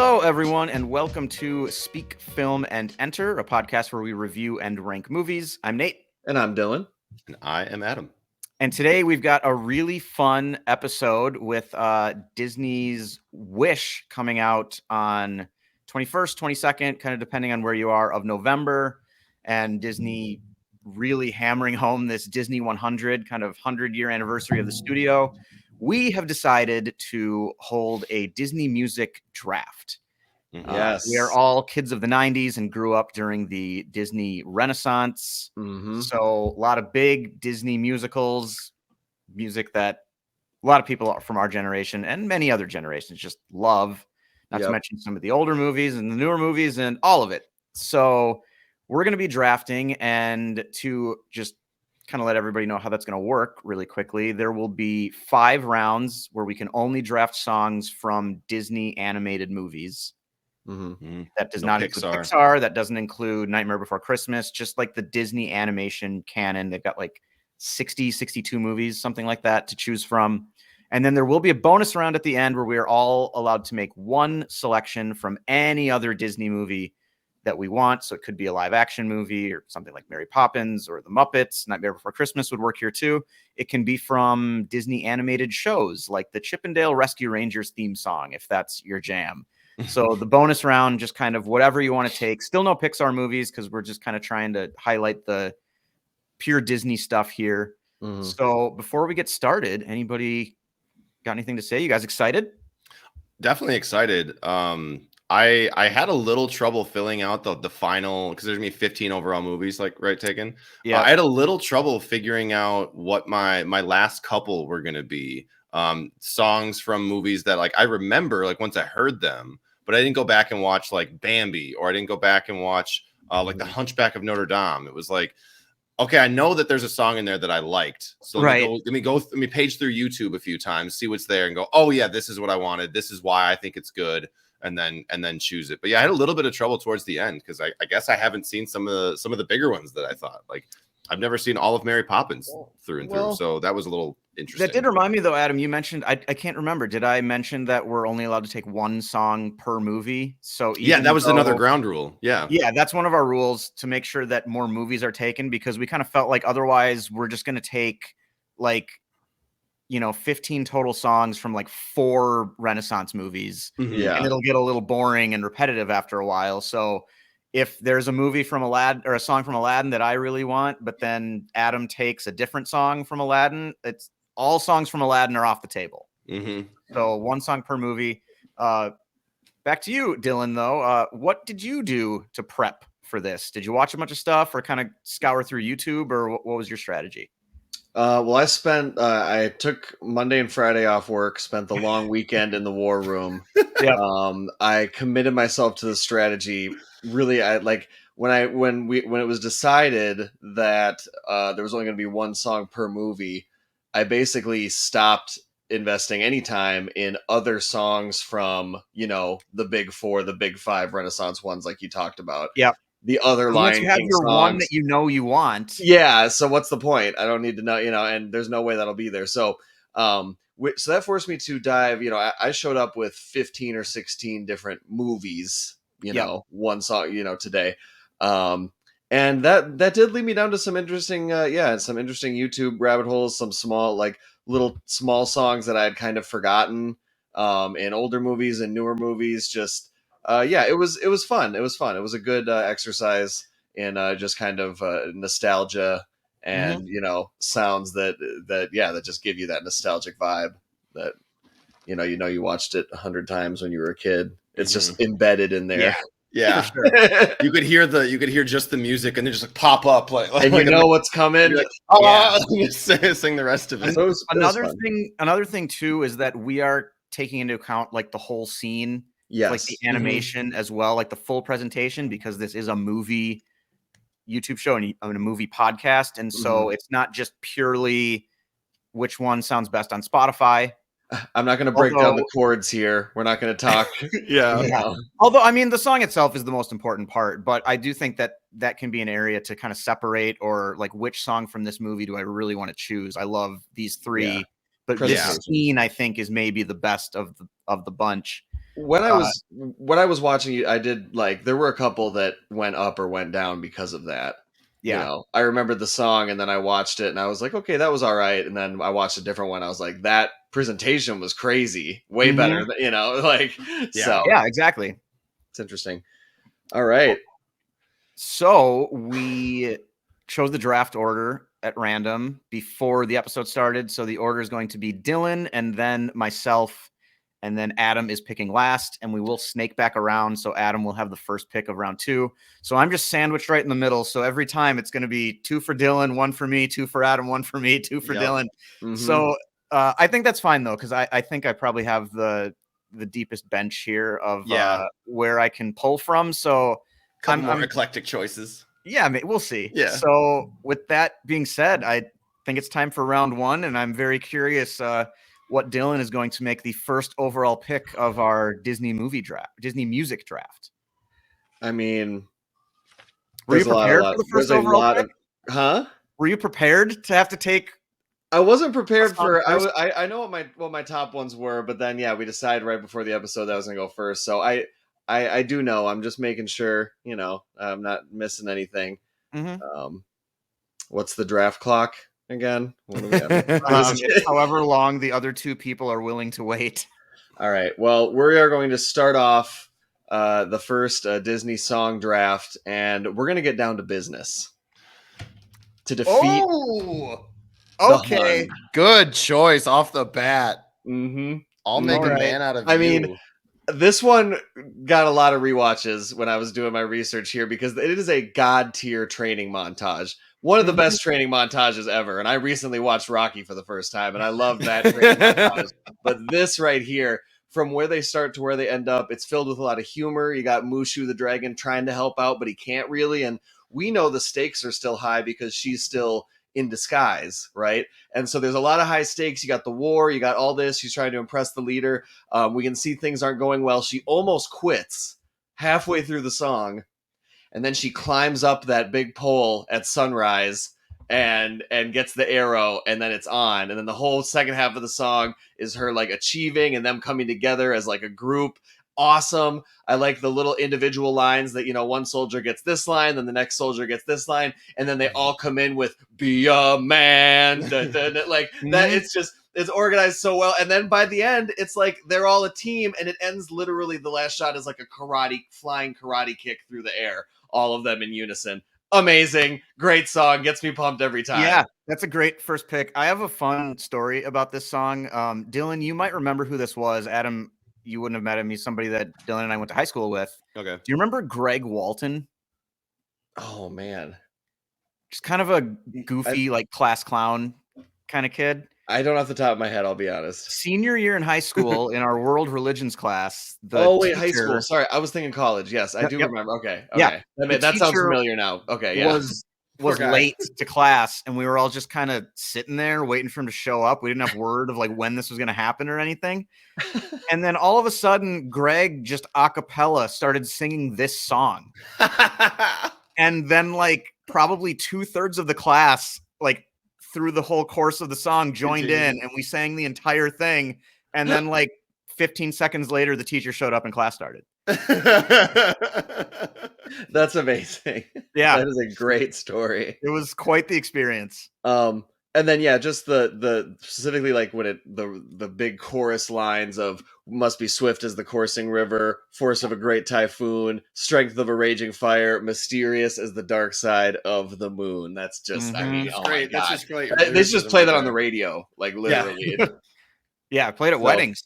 Hello, everyone, and welcome to Speak, Film, and Enter, a podcast where we review and rank movies. I'm Nate. And I'm Dylan. And I am Adam. And today we've got a really fun episode with Disney's Wish coming out on 21st, 22nd, kind of depending on where you are, of November. And Disney really hammering home this Disney 100, kind of 100-year anniversary of the studio. We have decided to hold a Disney music draft. Yes. We are all kids of the 90s and grew up during the Disney Renaissance. Mm-hmm. So a lot of big Disney musicals, music that a lot of people from our generation and many other generations just love, not to mention some of the older movies and the newer movies and all of it. So we're going to be drafting, and to just kind of let everybody know how that's going to work really quickly, there will be 5 rounds where we can only draft songs from Disney animated movies. Mm-hmm. That does not include Pixar. That doesn't include Nightmare Before Christmas, just like the Disney animation canon. They've got like 60, 62 movies, something like that, to choose from. And then there will be a bonus round at the end where we are all allowed to make one selection from any other Disney movie that we want. So it could be a live action movie or something like Mary Poppins or The Muppets. Nightmare Before Christmas would work here too. It can be from Disney animated shows like the Chippendale Rescue Rangers theme song, if that's your jam. So the bonus round, just kind of whatever you want to take. Still no Pixar movies because we're just kind of trying to highlight the pure Disney stuff here. Mm-hmm. So before we get started, anybody got anything to say? You guys excited? Definitely excited. I had a little trouble filling out the final, because there's gonna be 15 overall movies, taken. Yeah, I had a little trouble figuring out what my last couple were gonna be. Songs from movies that I remember once I heard them, but I didn't go back and watch Bambi, or I didn't go back and watch The Hunchback of Notre Dame. It was okay, I know that there's a song in there that I liked, so let me page through YouTube a few times, see what's there, and go, oh yeah, this is what I wanted. This is why I think it's good. And then choose it. But yeah, I had a little bit of trouble towards the end because I guess I haven't seen some of the bigger ones that I thought. I've never seen all of Mary Poppins through and through. So that was a little interesting. That did remind me though, Adam, you mentioned, I can't remember. Did I mention that we're only allowed to take one song per movie? So yeah, that was another ground rule. Yeah. Yeah, that's one of our rules, to make sure that more movies are taken, because we kind of felt like otherwise we're just going to take 15 total songs from 4 Renaissance movies. Yeah. And it'll get a little boring and repetitive after a while. So if there's a movie from Aladdin or a song from Aladdin that I really want, but then Adam takes a different song from Aladdin, it's all songs from Aladdin are off the table. Mm-hmm. So one song per movie. Back to you, Dylan, though. What did you do to prep for this? Did you watch a bunch of stuff or kind of scour through YouTube, or what was your strategy? Well, I took Monday and Friday off work, spent the long weekend in the war room. Yep. I committed myself to the strategy. Really, when it was decided that there was only going to be one song per movie, I basically stopped investing any time in other songs from, the big 4, the big 5 Renaissance ones like you talked about. Yep. The other Unless Lion you have King your songs. one that you want. Yeah, so what's the point? I don't need to know, and there's no way that'll be there. So so that forced me to dive, I showed up with 15 or 16 different movies, one song, today. And that did lead me down to some interesting some interesting YouTube rabbit holes, some small little small songs that I had kind of forgotten in older movies and newer movies. Just it was fun. It was fun. It was a good exercise in just kind of nostalgia and sounds that just give you that nostalgic vibe that you watched it 100 times when you were a kid. It's just embedded in there. Yeah. Sure. You could hear just the music and then just pop up and what's coming. Sing the rest of it. So another thing too is that we are taking into account the whole scene. Yes. The animation as well, the full presentation, because this is a movie YouTube show and a movie podcast. And so it's not just purely which one sounds best on Spotify. I'm not going to break down the chords here. We're not going to talk. Yeah. Although, the song itself is the most important part, but I do think that can be an area to kind of separate, or which song from this movie do I really want to choose? I love these 3, but this scene I think is maybe the best of the bunch. when I was watching, I did like there were a couple that went up or went down because of that. Yeah. You know, I remembered the song and then I watched it and I was like, okay, that was all right. And then I watched a different one. I was like, that presentation was crazy, way better than like. So yeah, exactly. It's interesting. All right. So we chose the draft order at random before the episode started. So the order is going to be Dylan and then myself, and then Adam is picking last, and we will snake back around. So Adam will have the first pick of round 2. So I'm just sandwiched right in the middle. So every time it's going to be 2 for Dylan, 1 for me, 2 for Adam, 1 for me, 2 for Dylan. So I think that's fine though, because I think I probably have the deepest bench here of where I can pull from. So I'm more eclectic choices. Yeah, we'll see. Yeah. So with that being said, I think it's time for round 1, and I'm very curious what Dylan is going to make the first overall pick of our Disney music draft. I mean, were you prepared for the first overall pick? Were you prepared to have to take? I wasn't prepared for. I know what my top ones were, but then we decided right before the episode that I was gonna go first. So I do know. I'm just making sure I'm not missing anything. What's the draft clock again? What do we have? However long the other 2 people are willing to wait. All right. Well, we are going to start off the first Disney song draft, and we're going to get down to business to defeat. Oh, okay. Good choice off the bat. I'll make a man out of you. I mean, this one got a lot of rewatches when I was doing my research here because it is a god tier training montage. One of the best training montages ever. And I recently watched Rocky for the first time, and I love that training montage. But this right here, from where they start to where they end up, it's filled with a lot of humor. You got Mushu the dragon trying to help out, but he can't really. And we know the stakes are still high because she's still in disguise, right? And so there's a lot of high stakes. You got the war, you got all this. She's trying to impress the leader. We can see things aren't going well. She almost quits halfway through the song. And then she climbs up that big pole at sunrise and gets the arrow, and then it's on. And then the whole second half of the song is her like achieving and them coming together as like a group. Awesome. I like the little individual lines that, one soldier gets this line, then the next soldier gets this line, and then they all come in with "Be a man." Like that. It's organized so well. And then by the end, it's like they're all a team, and it ends literally. The last shot is like a flying karate kick through the air. All of them in unison. Amazing. Great song. Gets me pumped every time. Yeah, that's a great first pick. I have a fun story about this song. Dylan, you might remember who this was. Adam, you wouldn't have met him. He's somebody that Dylan and I went to high school with. Okay. Do you remember Greg Walton? Oh, man. Just kind of a goofy, like class clown kind of kid. I don't off the top of my head, I'll be honest. Senior year in high school in our world religions class. High school. Sorry, I was thinking college. Yes, I do remember. Okay. Yeah. That sounds familiar now. Okay, yeah. Was late to class, and we were all just kind of sitting there waiting for him to show up. We didn't have word of like when this was going to happen or anything. And then all of a sudden, Greg just a cappella started singing this song. And then like probably 2/3 of the class, like through the whole course of the song, joined in, and we sang the entire thing. And then like 15 seconds later, the teacher showed up and class started. That's amazing. Yeah, that is a great story. It was quite the experience. And then just the specifically like when the big chorus lines of "must be swift as the coursing river, force of a great typhoon, strength of a raging fire, mysterious as the dark side of the moon." That's just I mean, oh great. My God. That's just great. They just play that on the radio, like literally. Yeah, I played at weddings.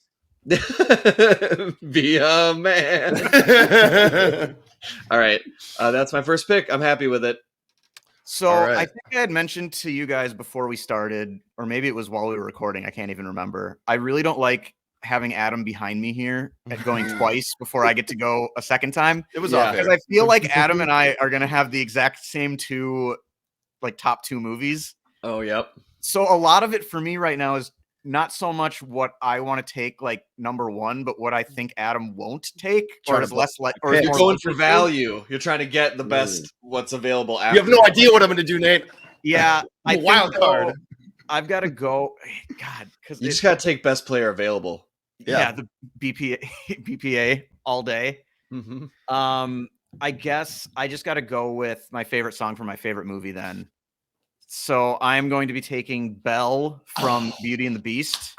Be a man. All right, that's my first pick. I'm happy with it. So right. I think I had mentioned to you guys before we started, or maybe it was while we were recording. I can't even remember. I really don't like having Adam behind me here and going twice before I get to go a second time. It was off because I feel like Adam and I are going to have the exact same top two movies. Oh, yep. So a lot of it for me right now is not so much what I want to take like number one, but what I think Adam won't take, or is less like. Or you're going for value. You're trying to get the best what's available. After you have no idea what I'm going to do, Nate. Yeah, wild card. I've got to go. God, because you just got to take best player available. Yeah, the BPA BPA all day. I guess I just got to go with my favorite song from my favorite movie then. So I'm going to be taking Belle from Beauty and the Beast.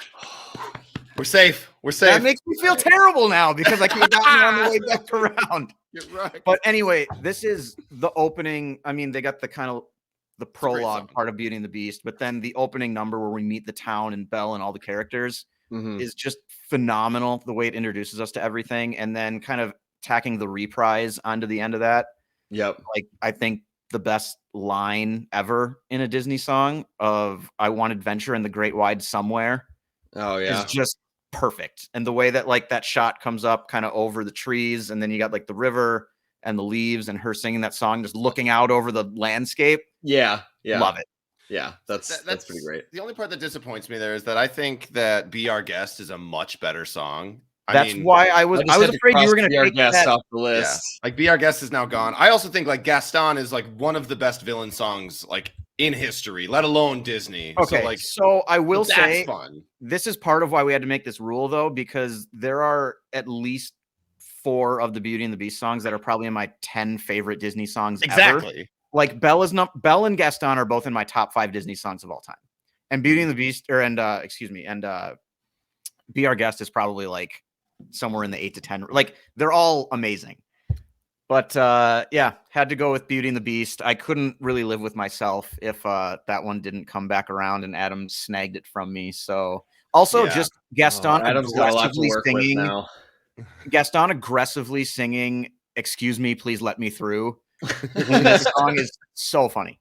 We're safe. We're safe. That makes me feel terrible now because I could have gotten on the way back around. You're right. But anyway, this is the opening. I mean, they got the kind of the prologue part of Beauty and the Beast, but then the opening number where we meet the town and Belle and all the characters is just phenomenal. The way it introduces us to everything, and then kind of tacking the reprise onto the end of that. Yep. Like, I think the best line ever in a Disney song of "I want adventure in the great wide somewhere." Oh yeah, is just perfect. And the way that like that shot comes up kind of over the trees, and then you got like the river and the leaves, and her singing that song, just looking out over the landscape. Yeah, love it. Yeah, that's pretty great. The only part that disappoints me there is that I think that "Be Our Guest" is a much better song. That's why I was afraid you were going to take Guest off the list. Yeah. Like "Be Our Guest" is now gone. I also think like Gaston is like one of the best villain songs like in history, let alone Disney. Okay, so I will say this is part of why we had to make this rule though, because there are at least 4 of the Beauty and the Beast songs that are probably in my 10 favorite Disney songs ever. Like Belle and Gaston are both in my top 5 Disney songs of all time, and Beauty and the Beast, Be Our Guest is probably like somewhere in the 8 to 10. Like they're all amazing. But yeah, had to go with Beauty and the Beast. I couldn't really live with myself if that one didn't come back around and Adam snagged it from me. So also just Gaston aggressively singing. Gaston aggressively singing "Excuse Me, Please Let Me Through." This song is so funny.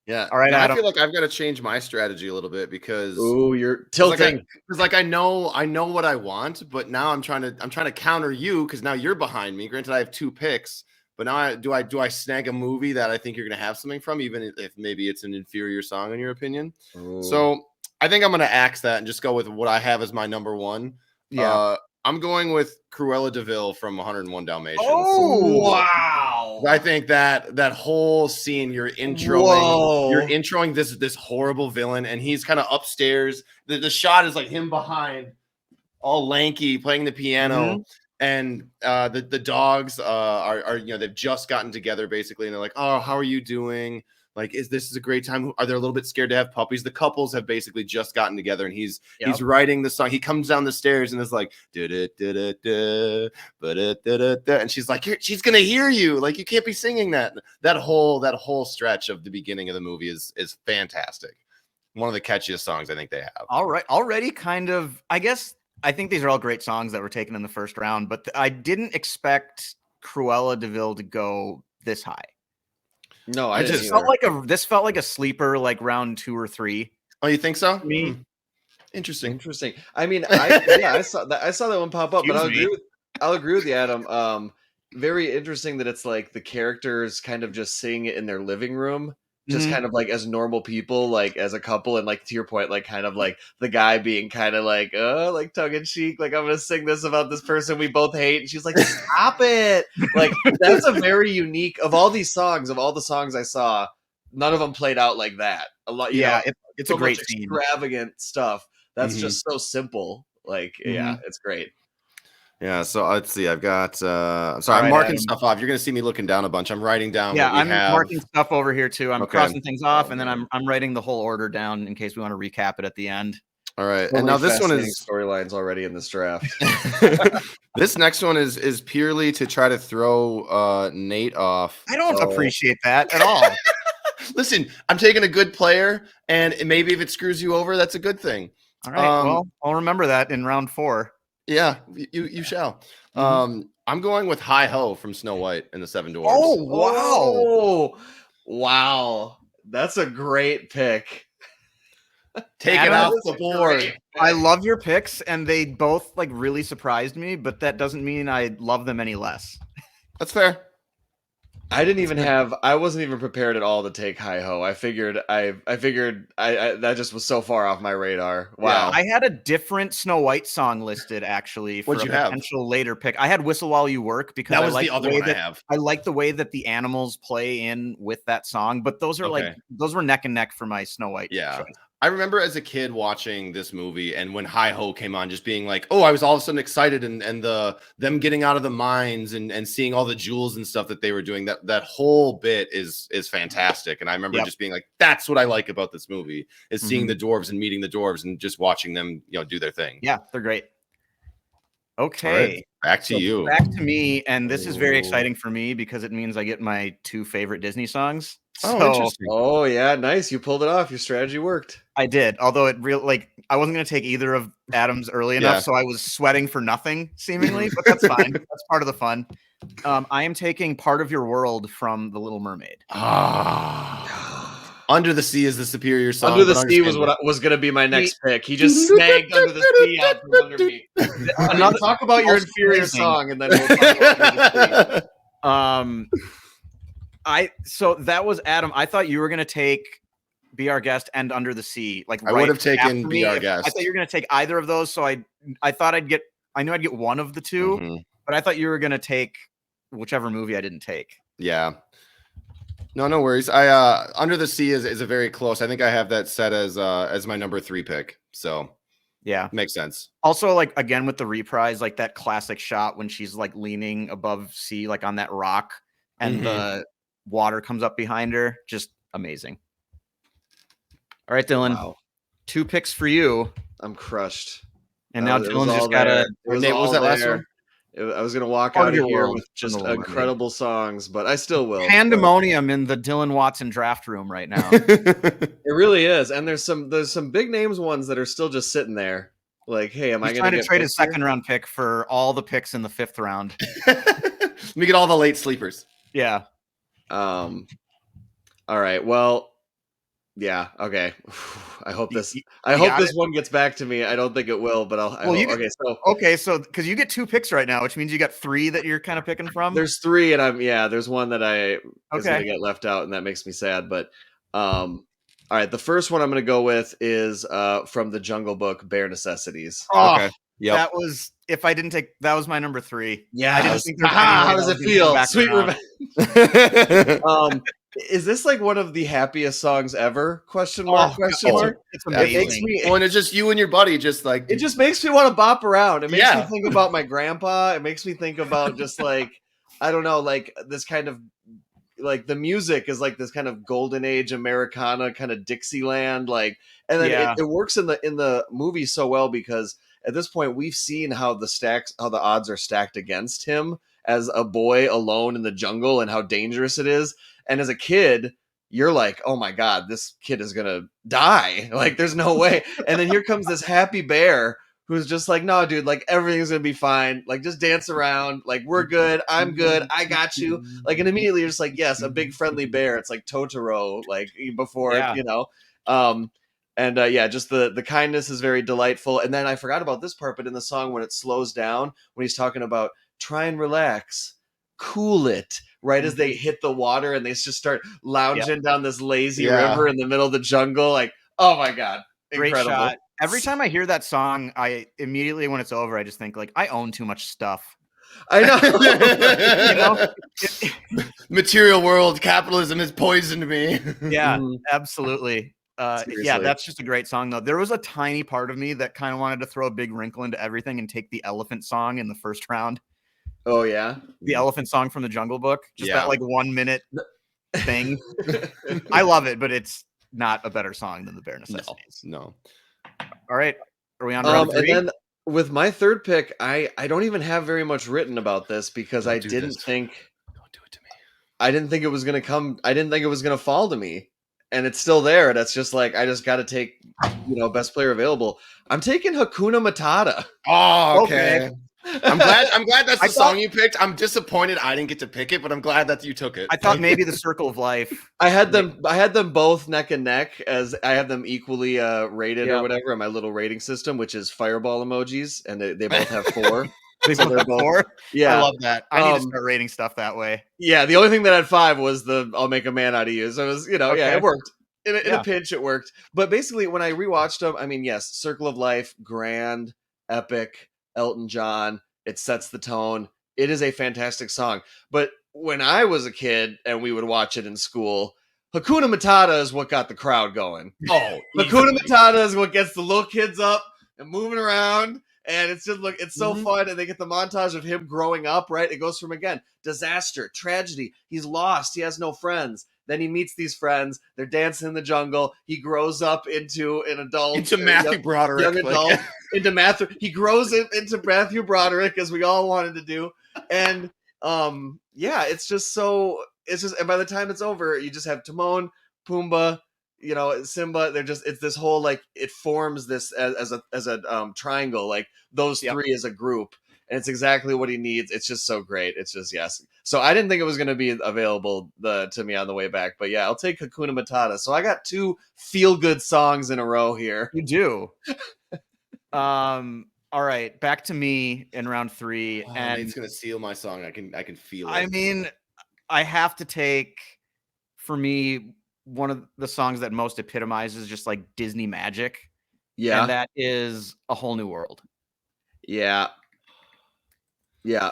Yeah. All right, Adam. I feel like I've got to change my strategy a little bit because you're tilting. Because like I know what I want, but now I'm trying to counter you because now you're behind me. Granted, I have 2 picks, but now do I snag a movie that I think you're going to have something from, even if maybe it's an inferior song in your opinion? Ooh. So I think I'm going to axe that and just go with what I have as my number 1. Yeah. I'm going with Cruella de Vil from 101 Dalmatians. Oh, wow. I think that whole scene, you're introing this horrible villain, and he's kind of upstairs. The shot is like him behind, all lanky, playing the piano, and the dogs are they've just gotten together basically, and they're like, "Oh, how are you doing? Like, this is a great time." Are they a little bit scared to have puppies? The couples have basically just gotten together, and he's writing the song. He comes down the stairs and is like, and she's like, she's gonna hear you. Like, you can't be singing that. That whole stretch of the beginning of the movie is fantastic. One of the catchiest songs I think they have. All right, already kind of. I guess I think these are all great songs that were taken in the first round, but I didn't expect Cruella de Vil to go this high. No, I just felt like a sleeper, like round 2 or 3. Oh, you think so? Me, interesting. I mean, I saw that one pop up, but I'll agree with you, Adam. Very interesting that it's like the characters kind of just sing it in their living room, just kind of like as normal people, like as a couple, and like to your point, like kind of like the guy being kind of like tongue in cheek, like I'm gonna sing this about this person we both hate, and she's like, stop it. Like that's a very unique of all the songs I saw, none of them played out like that. A lot, it's so a great much extravagant stuff that's just so simple. Like it's great. Yeah, so let's see. I've got. I'm marking stuff off. You're going to see me looking down a bunch. I'm writing down. Yeah, I'm marking stuff over here too. I'm crossing things off, and then I'm writing the whole order down in case we want to recap it at the end. All right, and now this one is storylines already in this draft. This next one is purely to try to throw Nate off. I don't appreciate that at all. Listen, I'm taking a good player, and maybe if it screws you over, that's a good thing. All right. Well, I'll remember that in round 4. Yeah, you shall. I'm going with Hi Ho from Snow White and the Seven Dwarfs. Oh, wow. That's a great pick. Take it off the board. I love your picks, and they both like really surprised me, but that doesn't mean I love them any less. That's fair. I wasn't even prepared at all to take Hi Ho. I figured that just was so far off my radar. Wow. Yeah, I had a different Snow White song listed actually for a potential later pick. I had Whistle While You Work because that was the other one I have. I like the way that the animals play in with that song, but those are those were neck and neck for my Snow White choice. I remember as a kid watching this movie, and when Hi Ho came on, just being like, "Oh, I was all of a sudden excited," and them getting out of the mines and seeing all the jewels and stuff that they were doing. That whole bit is fantastic, and I remember just being like, "That's what I like about this movie is seeing the dwarves and meeting the dwarves and just watching them, do their thing." Yeah, they're great. Okay, right, back to you. Back to me, and this is very exciting for me because it means I get my 2 favorite Disney songs. Oh, interesting. Oh yeah, nice. You pulled it off. Your strategy worked. I did, although I wasn't going to take either of Adam's early enough, so I was sweating for nothing, seemingly, but that's fine. That's part of the fun. I am taking Part of Your World from The Little Mermaid. Under the Sea is the superior song. Under the Sea was what was going to be my next pick. He just snagged Under the Sea out from under me. Talk about your inferior song, and then we'll talk about Under the Sea. So that was Adam. I thought you were going to take Be Our Guest and Under the Sea. I would have taken Be Our Guest. I thought you were going to take either of those. So I thought I knew I'd get one of the two, but I thought you were going to take whichever movie I didn't take. Yeah. No worries. Under the Sea is a very close. I think I have that set as my number 3 pick. So yeah, makes sense. Also, again with the reprise, that classic shot when she's leaning above sea, on that rock, and the water comes up behind her, just amazing. All right, Dylan. Wow. 2 picks for you. I'm crushed. And now Dylan's just got what was that last one? I was going to walk out of here with just incredible songs, but I still will. Pandemonium in the Dylan Watson draft room right now. It really is. And there's some big names ones that are still just sitting there. Hey, am I going to trade a second round pick for all the picks in the 5th round? Let me get all the late sleepers. Yeah. All right. Well, yeah. Okay. I hope this one gets back to me. I don't think it will, but so because you get 2 picks right now, which means you got 3 that you're kind of picking from. There's 3, and there's one that is going to get left out, and that makes me sad. But all right, the first one I'm going to go with is from the Jungle Book, Bare Necessities. Oh, okay. Yep. That was that was my number 3. Yeah, I didn't think how does it feel? Sweet Revenge. Is this one of the happiest songs ever? Question mark. It's amazing. It makes me, and it's just you and your buddy, it just makes me want to bop around. It makes me think about my grandpa. It makes me think about just I don't know, this kind of the music is this kind of golden age Americana kind of Dixieland, and then it works in the movie so well because at this point we've seen how the odds are stacked against him as a boy alone in the jungle and how dangerous it is. And as a kid, you're like, oh my God, this kid is going to die. There's no way. And then here comes this happy bear who's just no, dude, everything's going to be fine. Just dance around. We're good. I'm good. I got you. And immediately you're just yes, a big friendly bear. It's like Totoro, before, just the kindness is very delightful. And then I forgot about this part, but in the song when it slows down, when he's talking about try and relax, cool it, right as they hit the water and they just start lounging down this lazy river in the middle of the jungle. Oh my God. Incredible. Great shot. Every time I hear that song, I immediately, when it's over, I just think I own too much stuff. I know. Material world, capitalism has poisoned me. Yeah, absolutely. That's just a great song though. There was a tiny part of me that kind of wanted to throw a big wrinkle into everything and take the elephant song in the first round. Oh yeah, the elephant song from the Jungle Book, just that 1 minute thing. I love it, but it's not a better song than the Bare Necessities. No. All right, are we on round 3? And then with my 3rd pick, I don't even have very much written about this because I didn't think. Don't do it to me. I didn't think it was gonna come. I didn't think it was gonna fall to me, and it's still there. That's just I just got to take, best player available. I'm taking Hakuna Matata. Oh, okay. I'm glad that's the song you picked. I'm disappointed I didn't get to pick it, but I'm glad that you took it. I thought maybe The Circle of Life. I had them both neck and neck, as I have them equally rated or whatever in my little rating system, which is fireball emojis, and they both have 4. They both have 4? Yeah. I love that. I need to start rating stuff that way. Yeah, the only thing that had 5 was the I'll make a man out of you. So it was, it worked. In a pinch, it worked. But basically, when I rewatched them, I mean, yes, Circle of Life, grand, epic, Elton John. It sets the tone. It is a fantastic song. But when I was a kid and we would watch it in school, Hakuna Matata is what got the crowd going. Oh, Hakuna Matata is what gets the little kids up and moving around. And it's just it's so fun. And they get the montage of him growing up, right? It goes from, again, disaster, tragedy. He's lost. He has no friends. Then he meets these friends. They're dancing in the jungle. He grows up into an adult. Into Matthew Broderick. Young adult. Into Matthew. He grows into Matthew Broderick, as we all wanted to do. And yeah, it's just so, and by the time it's over, you just have Timon, Pumbaa, Simba. It's this whole, it forms this as a triangle, like those three as a group, and it's exactly what he needs. It's just so great. It's just, yes. So I didn't think it was going to be available to me on the way back, but yeah, I'll take Hakuna Matata. So I got 2 feel good songs in a row here. You do. All right, back to me in round 3, and it's going to steal my song. I can feel it. I mean, I have to take, for me, one of the songs that most epitomizes just like Disney magic. Yeah. And that is A Whole New World. Yeah. Yeah.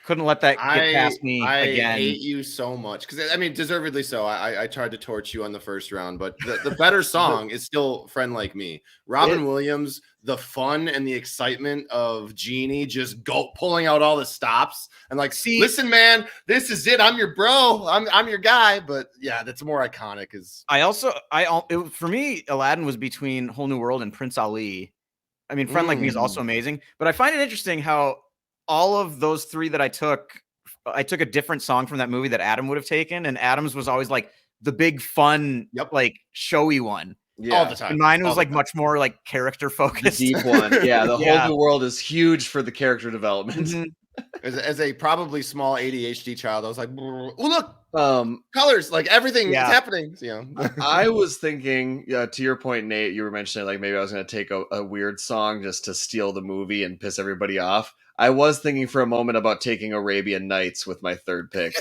Couldn't let that get past me again. I hate you so much. Because, I mean, deservedly so. I tried to torch you on the first round, but the better song is still Friend Like Me. Robin Williams, the fun and the excitement of Genie just pulling out all the stops and listen, man, this is it. I'm your bro. I'm your guy. But yeah, that's more iconic. For me, Aladdin was between Whole New World and Prince Ali. I mean, Friend Like Me is also amazing, but I find it interesting how all of those 3 that I took a different song from that movie that Adam would have taken, and Adam's was always like the big fun, showy one. Yeah. All the time. And mine was much more like character focused. The deep one. Yeah, the Whole New World is huge for the character development. Mm-hmm. As a probably small ADHD child, I was like, oh, look, colors, everything is happening. I was thinking, to your point, Nate, you were mentioning maybe I was going to take a weird song just to steal the movie and piss everybody off. I was thinking for a moment about taking Arabian Nights with my third pick.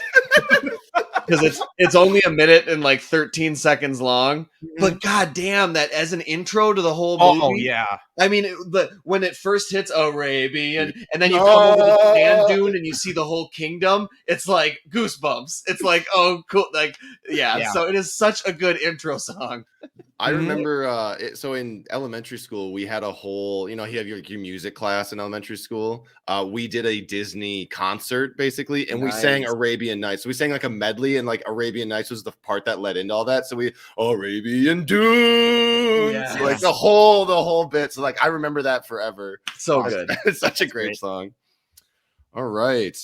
Because it's only a minute and 13 seconds long, but goddamn, that as an intro to the whole movie. Oh yeah, I mean, when it first hits Arabian, and then you come over the sand dune and you see the whole kingdom, it's like goosebumps. It's like, oh, cool, yeah. So it is such a good intro song. I remember, so in elementary school, we had a whole, you have your music class in elementary school. We did a Disney concert, basically, and we sang Arabian Nights. So we sang a medley, and Arabian Nights was the part that led into all that. So Arabian Dunes, the whole bit. So I remember that forever. So good. It's such a great song. All right.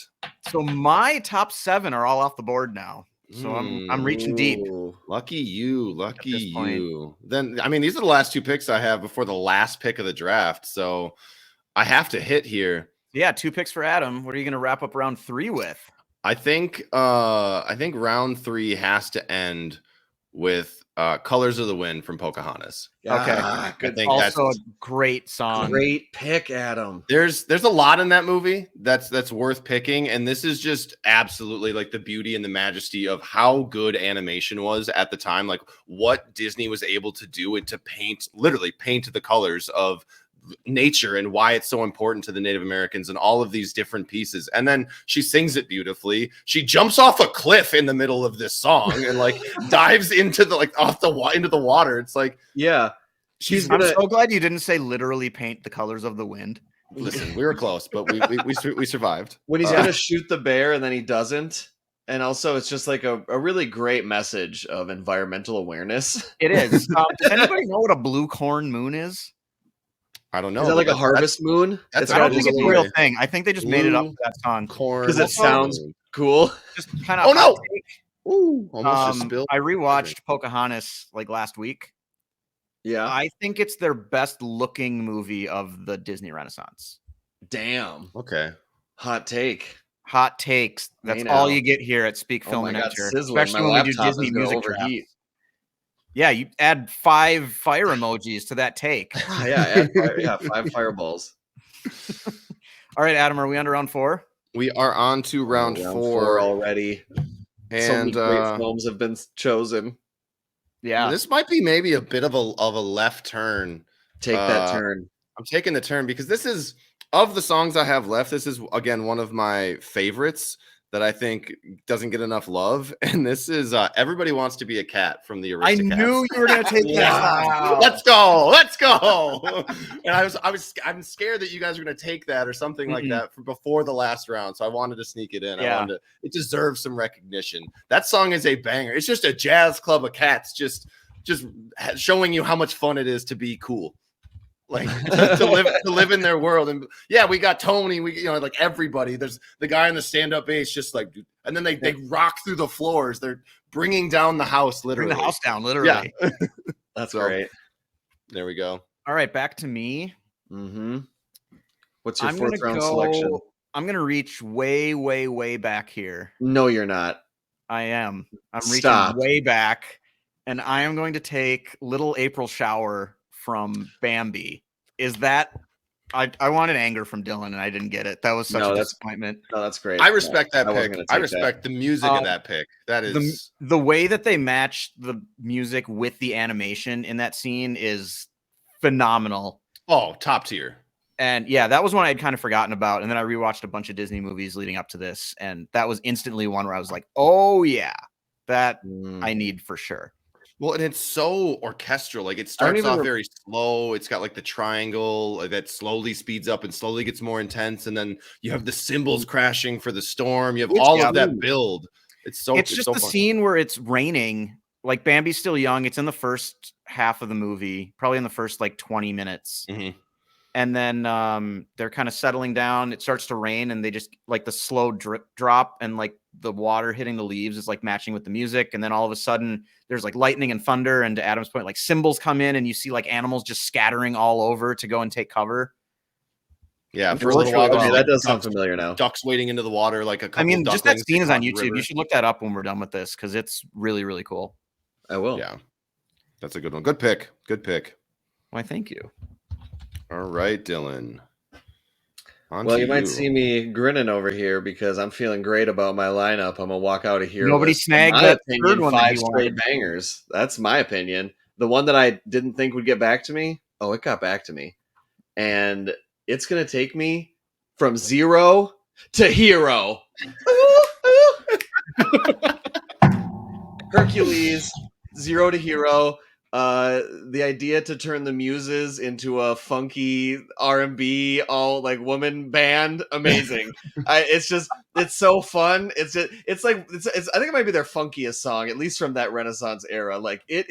So my top 7 are all off the board now. So I'm reaching deep. Lucky you. Then I mean, these are the last 2 picks I have before the last pick of the draft. So I have to hit here. Yeah, 2 picks for Adam. What are you going to wrap up round 3 with? I think round 3 has to end with Colors of the Wind from Pocahontas. Okay. I think also a great song. Great pick, Adam. There's a lot in that movie that's worth picking, and this is just absolutely the beauty and the majesty of how good animation was at the time, what Disney was able to do and to literally paint the colors of nature and why it's so important to the Native Americans and all of these different pieces. And then she sings it beautifully. She jumps off a cliff in the middle of this song and dives into the into the water. It's yeah. I'm so glad you didn't say literally paint the colors of the wind. Listen, we were close, but we survived. When he's gonna shoot the bear and then he doesn't. And also, it's just a really great message of environmental awareness. It is. Does anybody know what a blue corn moon is? I don't know. Is that a harvest moon? I don't think it's a real thing. I think they just made it up for that song. Corn. Because it sounds cool. Just kind of. Oh no! Ooh, almost just spilled. I rewatched Pocahontas last week. Yeah. I think it's their best looking movie of the Disney Renaissance. Damn. Okay. Hot take. Hot takes. That's all you get here at Speak Film and Enter. Especially when we do Disney music drafts. Yeah, you add 5 fire emojis to that take. Yeah, 5 fireballs. All right, Adam, are we on to round 4? We are on to round 4 already. And so many great films have been chosen. Yeah. This might be maybe a bit of a left turn. Take that turn. I'm taking the turn because this is, of the songs I have left, this is, again, one of my favorites. that I think doesn't get enough love, and this is Everybody Wants to Be a Cat from the Aristocats. I knew you were going to take that song. Let's go. And I'm scared that you guys are going to take that or something like that before the last round, so I wanted to sneak it in. Yeah. It deserves some recognition. That song is a banger. It's just a jazz club of cats just showing you how much fun it is to be cool. Like to live in their world. And yeah, we got Tony, like everybody. There's the guy on the stand-up bass, just like, and then they rock through the floors. They're bringing down the house, literally. Bring the house down, literally. Yeah. That's great. There we go. All right, back to me. What's your fourth round selection? I'm gonna reach way, way, way back here. No, you're not. I am. I'm reaching way back, and I am going to take Little April Shower from Bambi. Is that I wanted anger from Dylan and I didn't get it. That was such a disappointment. No, that's great. I respect that pick. I respect the music of that pick. That is the way that they matched the music with the animation in that scene is phenomenal. Oh, top tier. And yeah, that was one I had kind of forgotten about. And then I rewatched a bunch of Disney movies leading up to this, and that was instantly one where I was like, oh yeah, that I need for sure. Well, and it's so orchestral. Like it starts off very slow. It's got like the triangle that slowly speeds up and slowly gets more intense, and then you have the cymbals crashing for the storm. You have all of that build. It's just the scene where it's raining. Like Bambi's still young. It's in the first half of the movie, probably in the first like 20 minutes. And then they're kind of settling down. It starts to rain, and they just like the slow drop and like the water hitting the leaves is like matching with the music. And then all of a sudden there's like lightning and thunder. And to Adam's point, like cymbals come in, and you see like animals just scattering all over to go and take cover. Yeah, for a little while. Okay, that does sound familiar now. Ducks wading into the water like a couple. I mean, just that scene is on YouTube. River. You should look that up when we're done with this because it's really, really cool. I will. Yeah, that's a good one. Good pick. Good pick. Why, thank you. All right, Dylan. Well, you might see me grinning over here because I'm feeling great about my lineup. I'm gonna walk out of here. Nobody snagged that third one. 5 straight bangers. That's my opinion. The one that I didn't think would get back to me. Oh, it got back to me, and it's gonna take me from 0 to hero. Hercules, 0 to hero. The idea to turn the Muses into a funky R&B all like woman band, amazing. It's so fun. I think it might be their funkiest song, at least from that Renaissance era. Like it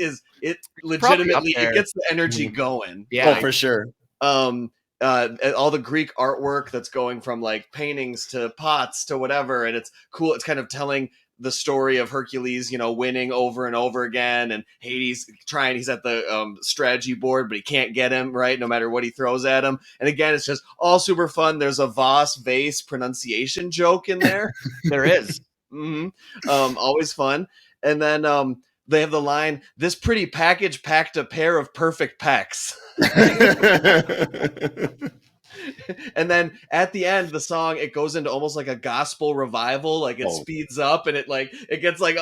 legitimately it gets the energy going. Yeah, for sure. All the Greek artwork that's going from like paintings to pots to whatever, and it's cool. It's kind of telling the story of Hercules, winning over and over again, and Hades he's at the strategy board, but he can't get him, right? No matter what he throws at him. And again, it's just all super fun. There's a vase pronunciation joke in there. There is. Always fun. And then they have the line, "This pretty package packed a pair of perfect pecs." And then at the end, the song, it goes into almost like a gospel revival. Like it speeds up, and it gets like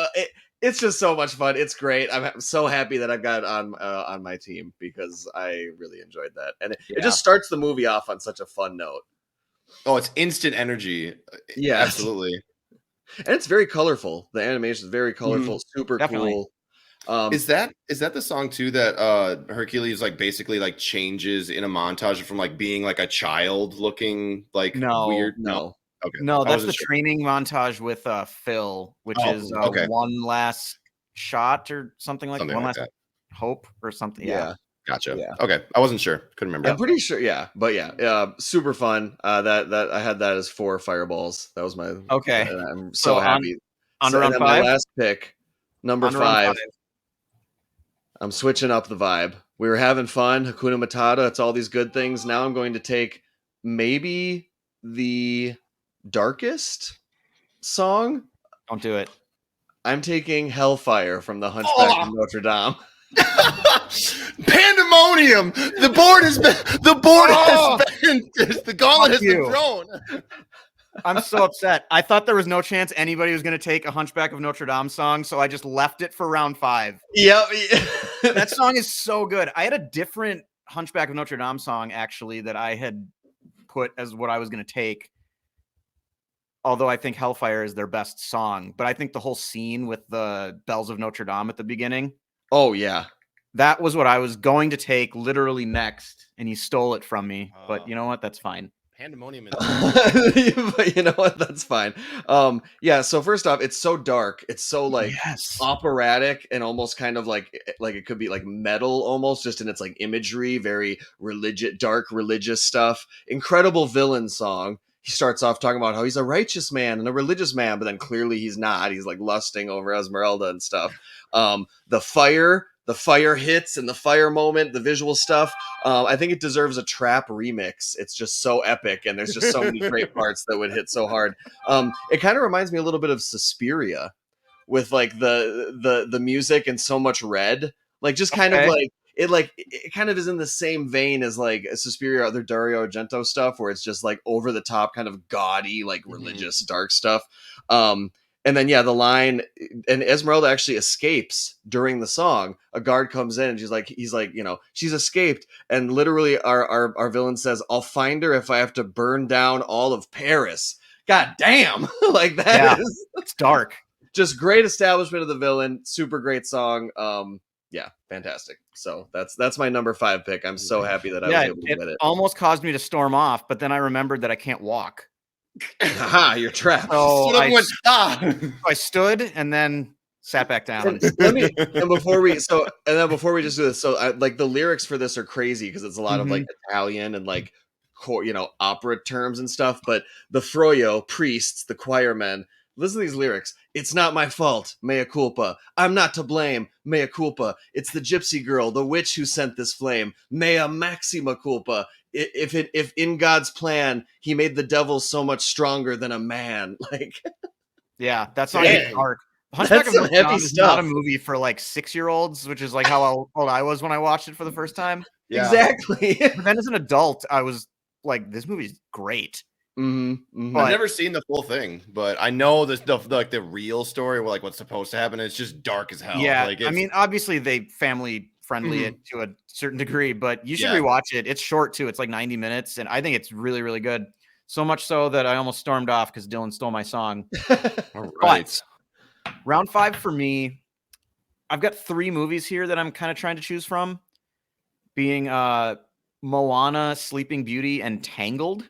it's just so much fun. It's great. I'm so happy that I've got it on my team because I really enjoyed that, and it just starts the movie off on such a fun note. Oh, it's instant energy. Yeah, absolutely. And it's very colorful. The animation is very colorful, super cool. Is that the song too that Hercules like basically like changes in a montage from like being like a child looking like weird? No. Okay. No, that's the training montage with Phil, which is one last shot or something like one last hope or something. Yeah. Gotcha. Yeah. Okay. I wasn't sure. Couldn't remember. I'm pretty sure. Yeah. But super fun. That I had that as 4 fireballs. That was my okay. I'm so happy. On round 5. My last pick, number 5. I'm switching up the vibe. We were having fun. Hakuna Matata. It's all these good things. Now I'm going to take maybe the darkest song. Don't do it. I'm taking Hellfire from the Hunchback of Notre Dame. Pandemonium. The board has been the gauntlet has been thrown. I'm so upset. I thought there was no chance anybody was going to take a Hunchback of Notre Dame song, so I just left it for round 5. Yep. That song is so good. I had a different Hunchback of Notre Dame song, actually, that I had put as what I was going to take. although I think Hellfire is their best song. But I think the whole scene with the bells of Notre Dame at the beginning. Oh, yeah. That was what I was going to take literally next, and he stole it from me. But you know what? That's fine. Pandemonium. But you know what? That's fine. Yeah. So first off, it's so dark. It's so like operatic and almost kind of like it could be like metal almost, just in its like imagery, very religious, dark religious stuff. Incredible villain song. He starts off talking about how he's a righteous man and a religious man, but then clearly he's not. He's like lusting over Esmeralda and stuff. The fire hits and the fire moment, the visual stuff. I think it deserves a trap remix. It's just so epic, and there's just so many great parts that would hit so hard. It kind of reminds me a little bit of Suspiria, with like the music and so much red, like just kind of like it kind of is in the same vein as like Suspiria, other Dario Argento stuff, where it's just like over the top, kind of gaudy, like religious dark stuff. And then, the line, and Esmeralda actually escapes during the song. A guard comes in and he's like, she's escaped. And literally our villain says, I'll find her if I have to burn down all of Paris. God damn. Like that is, it's dark. Just great establishment of the villain. Super great song. Fantastic. So that's my number 5 pick. I'm so happy that I was able to get it. Almost caused me to storm off, but then I remembered that I can't walk. Aha, you're trapped. So I stood and then sat back down. Before we just do this, so like the lyrics for this are crazy because it's a lot of like Italian and like opera terms and stuff. But the Froyo priests, the choirmen, listen to these lyrics. It's not my fault, mea culpa. I'm not to blame, mea culpa. It's the gypsy girl, the witch who sent this flame, mea maxima culpa. If in God's plan he made the devil so much stronger than a man, like that's not dark. Hunchback of Notre Dame is not a movie for like 6-year-olds, which is like how old I was when I watched it for the first time. Yeah. Exactly. But then as an adult, I was like, this movie's great. I've never seen the full thing, but I know the real story, like what's supposed to happen. It's just dark as hell. Yeah, like I mean, obviously they family friendly it to a certain degree, but you should rewatch it. It's short too. It's like 90 minutes, and I think it's really, really good. So much so that I almost stormed off because Dylan stole my song. All right. But round 5 for me, I've got 3 movies here that I'm kind of trying to choose from, being Moana, Sleeping Beauty, and Tangled.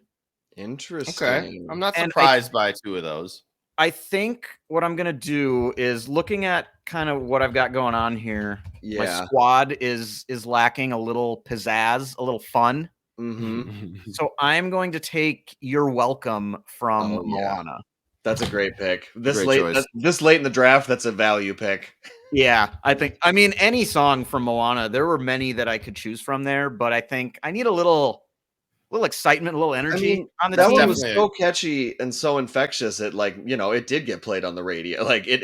Interesting. Okay, I'm not surprised by 2 of those. I think what I'm gonna do is, looking at kind of what I've got going on here. My squad is lacking a little pizzazz, a little fun. So I'm going to take You're Welcome from Moana. That's a great pick. This late in the draft, that's a value pick. Yeah, I mean, any song from Moana, there were many that I could choose from there, but I think I need a little excitement, a little energy on the team. That one was so catchy and so infectious. It it did get played on the radio. Like it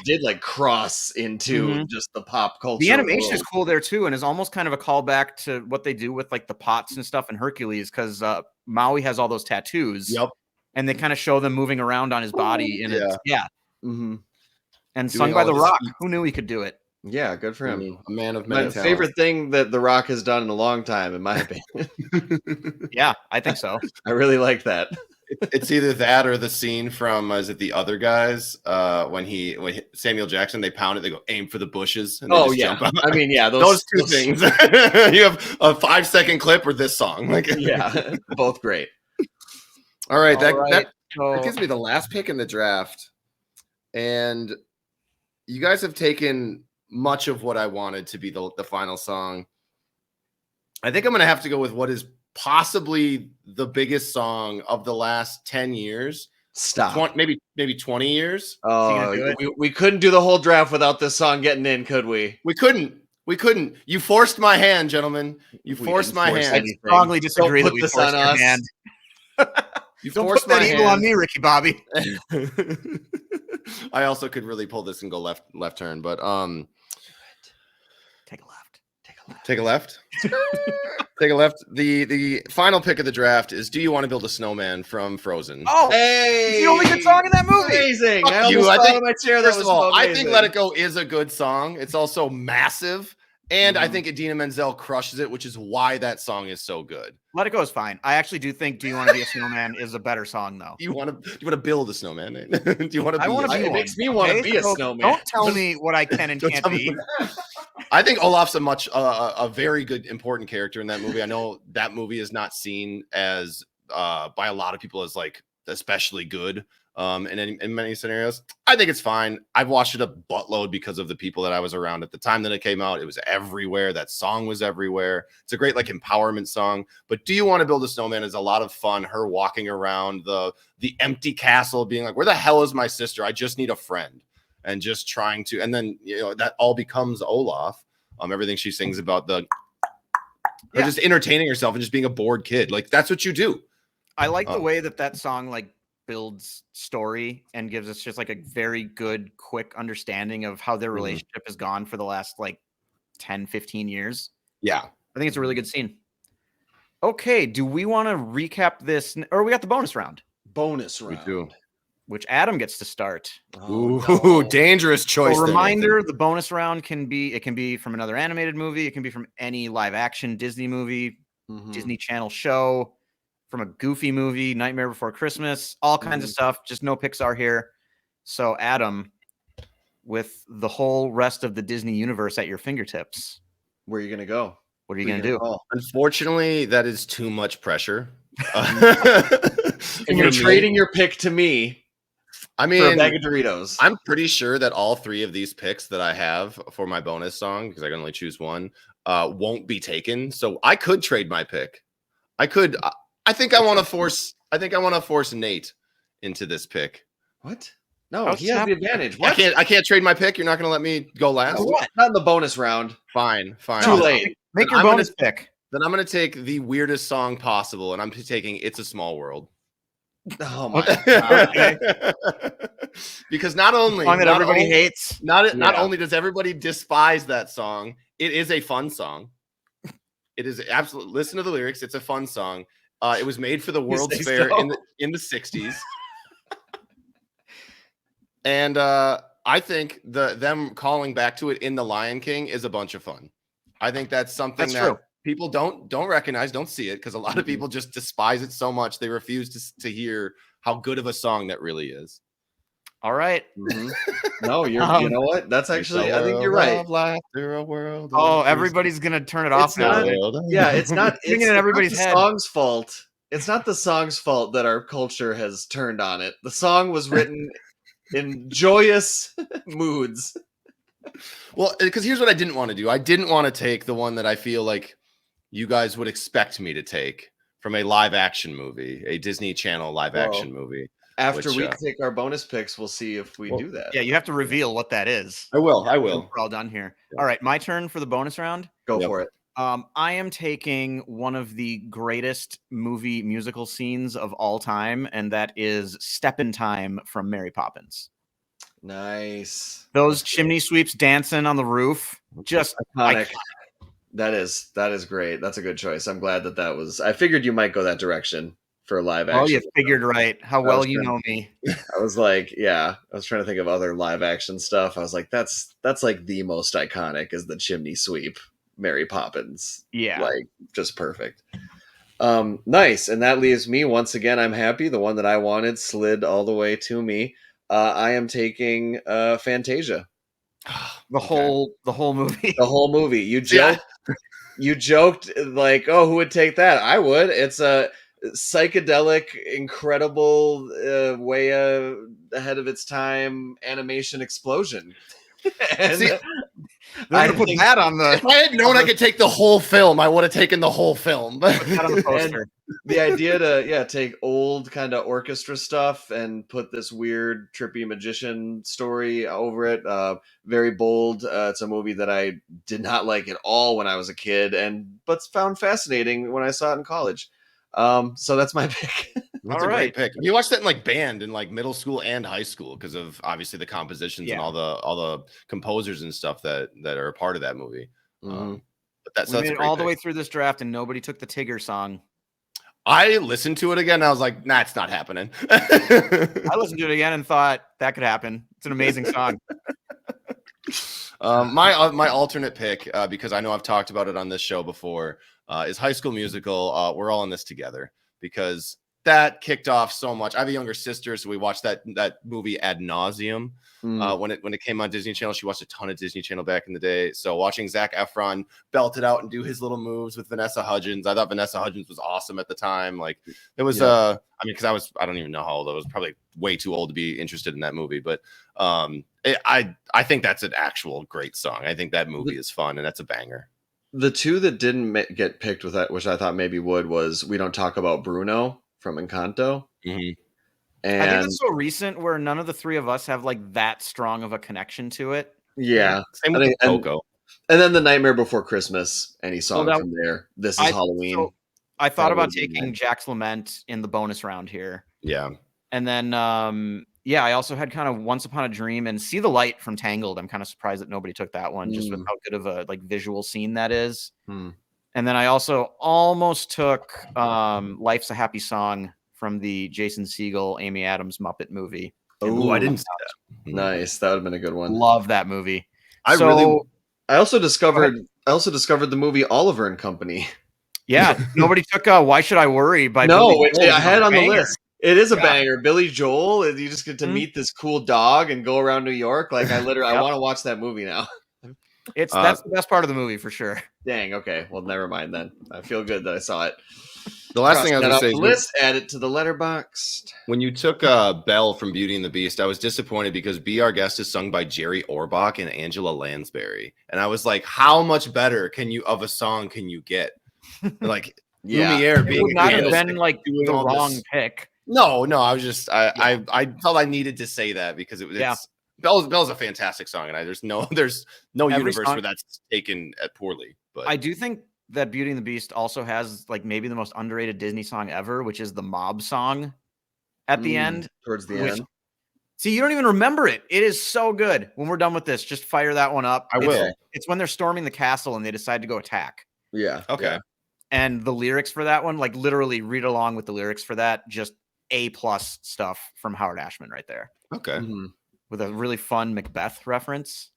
did like cross into just the pop culture. The animation is cool there too, and is almost kind of a callback to what they do with like the pots and stuff in Hercules, because Maui has all those tattoos. Yep. And they kind of show them moving around on his body, and and doing sung by The Rock. Who knew he could do it? Yeah, good for him. A man of many talents. My favorite thing that The Rock has done in a long time, in my opinion. Yeah, I think so. I really like that. It's either that or the scene from is it The Other Guys? When Samuel Jackson, they pound it, they go aim for the bushes, and they just jump out. I mean, those 2 things. You have a 5-second clip or this song. Both great. All right, that gives me the last pick in the draft, and you guys have taken much of what I wanted to be the final song. I think I'm going to have to go with what is possibly the biggest song of the last 10 years. Stop. Maybe 20 years. Oh, we couldn't do the whole draft without this song getting in, could we? We couldn't. You forced my hand, gentlemen. You forced my hand. I strongly disagree that we forced your hand. You don't put that evil on me, Ricky Bobby. I also could really pull this and go left turn, but take a left. Take a left. Take a left. The final pick of the draft is "Do You Want to Build a Snowman" from Frozen. Oh, hey! It's the only good song in that movie. Amazing! I think "Let It Go" is a good song. It's also massive, And I think Idina Menzel crushes it, which is why that song is so good. Let It Go is fine. I actually do think "Do You Want to Be a Snowman" is a better song, though. Do you want to build a snowman? Do you want to? I want to be. It makes me want to be a snowman. Don't tell me what I can and can't be. I think Olaf's a very good, important character in that movie. I know that movie is not seen as by a lot of people as like especially good. In many scenarios, I think it's fine. I've watched it a buttload because of the people that I was around at the time that it came out. It was everywhere. That song was everywhere. It's a great like empowerment song. But Do You Want to Build a Snowman is a lot of fun. Her walking around the empty castle, being like, "Where the hell is my sister? I just need a friend," and just trying to. And then that all becomes Olaf. Everything she sings about her just entertaining herself and just being a bored kid. Like that's what you do. I like the way that song like builds story and gives us just like a very good, quick understanding of how their relationship has gone for the last like 10, 15 years. Yeah. I think it's a really good scene. Okay. Do we want to recap this? Or we got the bonus round. Bonus round. We do. Which Adam gets to start. Ooh, no. Dangerous choice. A reminder, the bonus round can be from another animated movie. It can be from any live action Disney movie, Disney Channel show, from a Goofy movie, Nightmare Before Christmas, all kinds of stuff. Just no Pixar here. So, Adam, with the whole rest of the Disney universe at your fingertips, where are you going to go? What are you going to do? Unfortunately, that is too much pressure. And you're trading your pick to me. I mean, for a bag of Doritos. I'm pretty sure that all three of these picks that I have for my bonus song, because I can only choose one, won't be taken. So I could trade my pick. I could. I think I want to force Nate into this pick. What? No, he has the advantage. What? I can't trade my pick. You're not going to let me go last. What? Not in the bonus round. Fine. Too late. Make your bonus pick. Then I'm going to take the weirdest song possible, and I'm taking "It's a Small World." Oh my god! Okay. Because not only hates, not only does everybody despise that song, it is a fun song. It is absolutely. Listen to the lyrics. It's a fun song. It was made for the World's Fair in the 60s. And I think them calling back to it in The Lion King is a bunch of fun. I think that's something that people don't recognize, don't see it, because a lot of people just despise it so much they refuse to hear how good of a song that really is. All right. No, you know what? That's actually, I think you're right. Everybody's gonna turn it off now. It's not. It's in everybody's head. Song's fault. It's not the song's fault that our culture has turned on it. The song was written in joyous moods. Well, because here's what I didn't want to do. I didn't want to take the one that I feel like you guys would expect me to take from a live action movie, a Disney Channel live action movie. After we take our bonus picks, we'll see if we do that. Yeah, you have to reveal what that is. I will. We're all done here. Yeah. All right, my turn for the bonus round. Go for it. I am taking one of the greatest movie musical scenes of all time, and that is Step in Time from Mary Poppins. Nice. Those chimney sweeps dancing on the roof. Just iconic. That is great. That's a good choice. I'm glad that was. I figured you might go that direction for live action. Oh, you figured right. How well you know me. I was like, I was trying to think of other live action stuff. I was like, that's like the most iconic is the chimney sweep, Mary Poppins. Yeah. Like just perfect. Nice. And that leaves me once again. I'm happy. The one that I wanted slid all the way to me. I am taking Fantasia. The whole movie. The whole movie. You joked like, oh, who would take that? I would. It's a psychedelic, incredible, way ahead of its time animation explosion. And see, I put that on the. If I had known I could take the whole film, I would have taken the whole film. Put that on the poster. The idea to take old kind of orchestra stuff and put this weird trippy magician story over it, very bold. It's a movie that I did not like at all when I was a kid, but found fascinating when I saw it in college. So that's my pick. That's a great pick. You watched that in like band in like middle school and high school because of obviously the compositions and all the composers and stuff that are a part of that movie. Mm-hmm. But that's made it all the way through this draft and nobody took the Tigger song. I listened to it again and I was like, nah, it's not happening. I listened to it again and thought that could happen. It's an amazing song. My alternate pick, because I know I've talked about it on this show before, is High School Musical. We're all in this together, because that kicked off so much. I have a younger sister, so we watched that movie ad nauseum. When it came on Disney Channel. She watched a ton of Disney Channel back in the day. So watching Zac Efron belt it out and do his little moves with Vanessa Hudgens, I thought Vanessa Hudgens was awesome at the time. Like, it was, I mean, because I don't even know how old I was, probably way too old to be interested in that movie. But I think that's an actual great song. I think that movie is fun, and that's a banger. The two that didn't get picked with that, which I thought maybe would, was We Don't Talk About Bruno from Encanto. Mm-hmm. And I think it's so recent where none of the three of us have like that strong of a connection to it. Yeah. Same with Coco. And then The Nightmare Before Christmas, any song from there. This is Halloween. So I thought about taking Jack's Lament in the bonus round here. Yeah. And then, I also had kind of Once Upon a Dream and See the Light from Tangled. I'm kind of surprised that nobody took that one, just with how good of a like visual scene that is. And then I also almost took Life's a Happy Song from the Jason Segel, Amy Adams Muppet movie. Oh, I didn't see that. Nice. That would have been a good one. Love that movie. I also discovered the movie Oliver and Company. Yeah, nobody took Why Should I Worry by which I had on the list. It is a banger. Billy Joel, and you just get to meet this cool dog and go around New York. Like, I want to watch that movie now. That's the best part of the movie for sure. Dang. Okay. Well, never mind then. I feel good that I saw it. The last thing I was going to say is list, add it to the letterbox. When you took Belle from Beauty and the Beast, I was disappointed because Be Our Guest is sung by Jerry Orbach and Angela Lansbury. And I was like, how much better of a song can you get? Like, Lumiere it would not have been like the wrong pick. No, I was just I felt I needed to say that because it's Belle's a fantastic song, and there's no universe where that's taken poorly. But I do think that Beauty and the Beast also has like maybe the most underrated Disney song ever, which is the mob song at the end. Towards the end. See, you don't even remember it. It is so good. When we're done with this, just fire that one up. I will. It's when they're storming the castle and they decide to go attack. Yeah. Okay. Yeah. And the lyrics for that one, like literally read along with the lyrics for that, just A+ stuff from Howard Ashman right there. Okay. With a really fun Macbeth reference.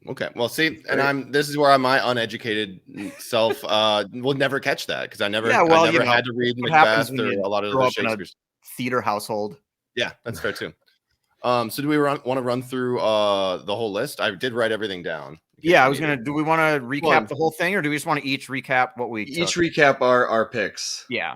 Okay. Well, see, and this is where my uneducated self will never catch that because I never had to read Macbeth or a lot of the Shakespeare's theater household. Yeah, that's fair too. So do we want to run through the whole list? I did write everything down. Yeah, I was gonna. Do we want to recap the whole thing, or do we just want to each recap what we recap our picks? Yeah.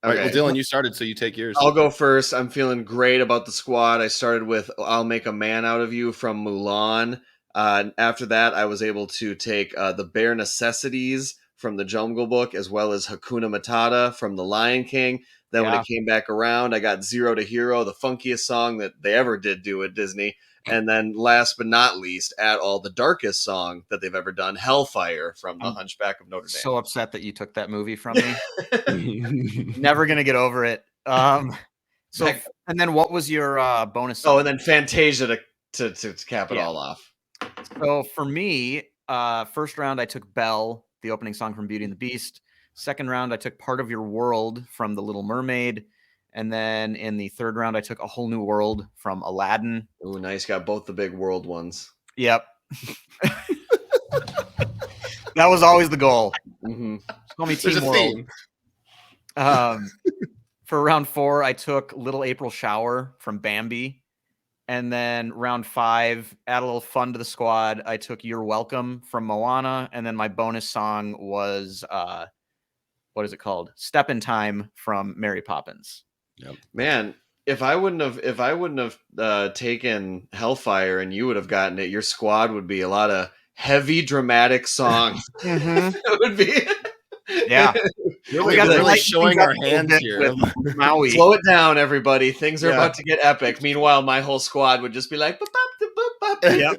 All right. Well, Dylan, you started, so you take yours. I'll go first. I'm feeling great about the squad. I started with "I'll Make a Man Out of You" from Mulan. After that, I was able to take The Bare Necessities from the Jungle Book, as well as Hakuna Matata from The Lion King. Then when it came back around, I got Zero to Hero, the funkiest song that they ever did do at Disney. And then last but not least, at all, the darkest song that they've ever done, Hellfire from The Hunchback of Notre Dame. So upset that you took that movie from me. Never going to get over it. And then what was your bonus song? Oh, and then Fantasia to cap it all off. So for me, first round, I took Belle, the opening song from Beauty and the Beast. Second round, I took Part of Your World from The Little Mermaid. And then in the third round, I took A Whole New World from Aladdin. Oh, nice. Got both the big world ones. Yep. That was always the goal. Mm-hmm. Call me Team World. For round 4, I took Little April Shower from Bambi. And then round 5, add a little fun to the squad. I took You're Welcome from Moana. And then my bonus song was, what is it called? Step in Time from Mary Poppins. Yep. Man, if I wouldn't have taken Hellfire and you would have gotten it, your squad would be a lot of heavy dramatic songs. It would be. Yeah. We got really showing our hands here. Maui. Slow it down, everybody. Things are about to get epic. Meanwhile, my whole squad would just be like, yep.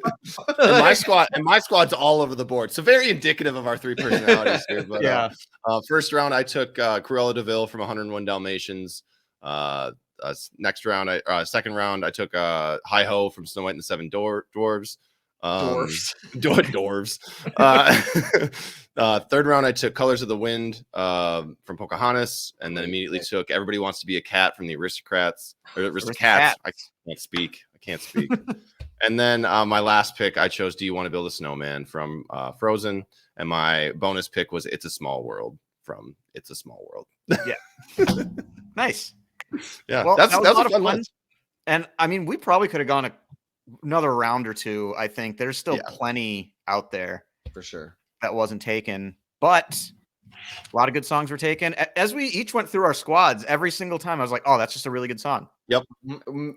and my squad's all over the board. So very indicative of our three personalities here. But first round, I took Cruella de Vil from 101 Dalmatians. Second round, I took Hi Ho from Snow White and the Seven Dwarves. Dwarves. Third round, I took Colors of the Wind from Pocahontas, and then immediately took Everybody Wants to Be a Cat from the Aristocats. I can't speak. And then my last pick, I chose "Do You Want to Build a Snowman" from Frozen, and my bonus pick was "It's a Small World" from "It's a Small World." Yeah, nice. Yeah, well, that was a lot of fun fun. list. And I mean, we probably could have gone another round or two. I think there's still plenty out there for sure that wasn't taken, but a lot of good songs were taken. As we each went through our squads, every single time I was like, "Oh, that's just a really good song." Yep,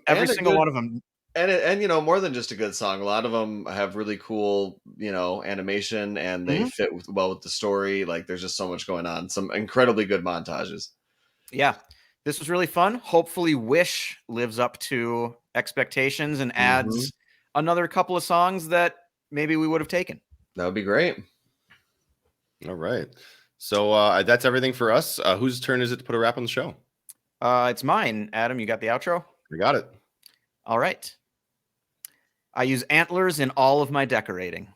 every single one of them. And you know, more than just a good song, a lot of them have really cool, you know, animation, and they fit well with the story. Like, there's just so much going on. Some incredibly good montages. Yeah, this was really fun. Hopefully, Wish lives up to expectations and adds another couple of songs that maybe we would have taken. That would be great. All right. So that's everything for us. Whose turn is it to put a wrap on the show? It's mine. Adam, you got the outro? We got it. All right. I use antlers in all of my decorating.